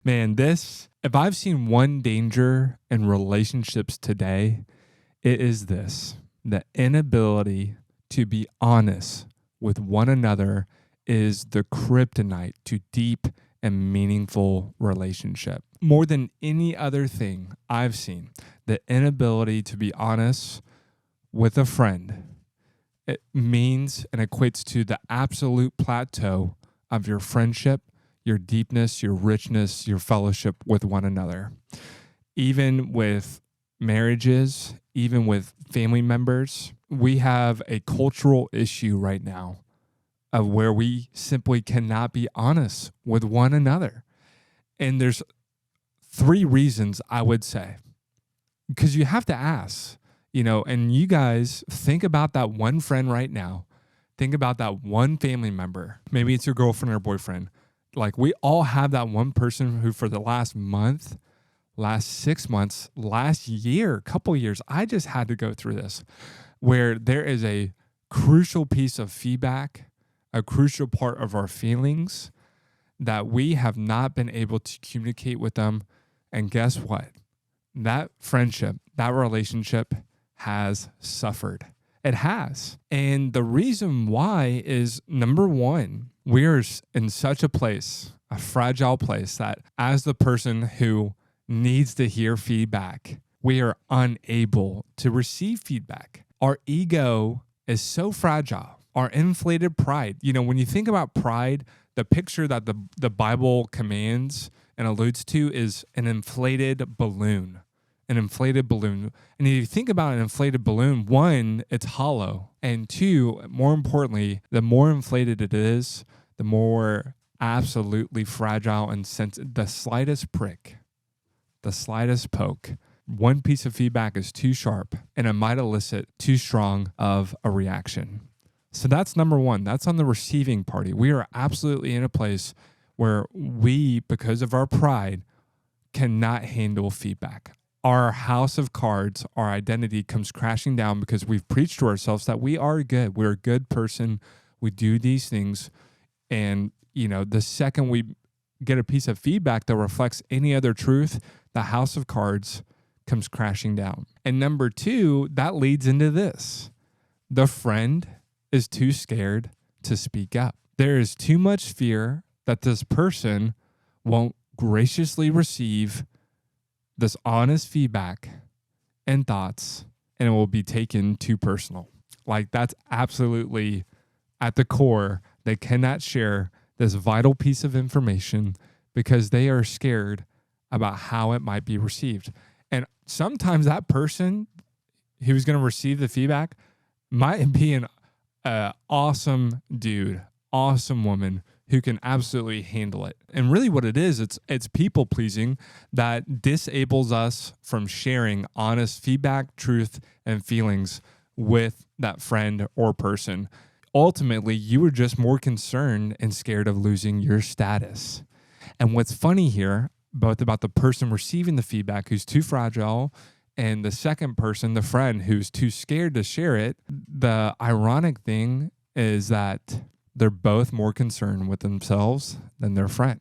Man, if I've seen one danger in relationships today, it is this: the inability to be honest with one another is the kryptonite to deep and meaningful relationship. More than any other thing I've seen, the inability to be honest with a friend, it means and equates to the absolute plateau of your friendship, your deepness, your richness, your fellowship with one another. Even with marriages, even with family members, we have a cultural issue right now of where we simply cannot be honest with one another. And there's three reasons I would say, because you have to ask, and you guys think about that one friend right now. Think about that one family member. Maybe it's your girlfriend or boyfriend. Like, we all have that one person who for the last month, last 6 months, last year, couple years, I just had to go through this, where there is a crucial piece of feedback, a crucial part of our feelings that we have not been able to communicate with them. And guess what? That friendship, that relationship has suffered. It has. And the reason why is, number one, we are in such a place, a fragile place, that as the person who needs to hear feedback, we are unable to receive feedback. Our ego is so fragile. Our inflated pride. When you think about pride, the picture that the Bible commands and alludes to is an inflated balloon. An inflated balloon. And if you think about an inflated balloon, one, it's hollow. And two, more importantly, the more inflated it is, the more absolutely fragile and the slightest prick, the slightest poke, one piece of feedback is too sharp and it might elicit too strong of a reaction. So that's number one. That's on the receiving party. We are absolutely in a place where we, because of our pride, cannot handle feedback. Our house of cards, our identity comes crashing down because we've preached to ourselves that we are good. We're a good person. We do these things. And, the second we get a piece of feedback that reflects any other truth, the house of cards comes crashing down. And number two, that leads into this. The friend is too scared to speak up. There is too much fear that this person won't graciously receive this honest feedback and thoughts, and it will be taken too personal. Like, that's absolutely at the core. They cannot share this vital piece of information because they are scared about how it might be received. And sometimes that person who's going to receive the feedback might be an awesome dude, awesome woman who can absolutely handle it. And really what it is, it's people pleasing that disables us from sharing honest feedback, truth, and feelings with that friend or person. Ultimately, you were just more concerned and scared of losing your status. And what's funny here, both about the person receiving the feedback who's too fragile and the second person, the friend who's too scared to share it, the ironic thing is that they're both more concerned with themselves than their friend.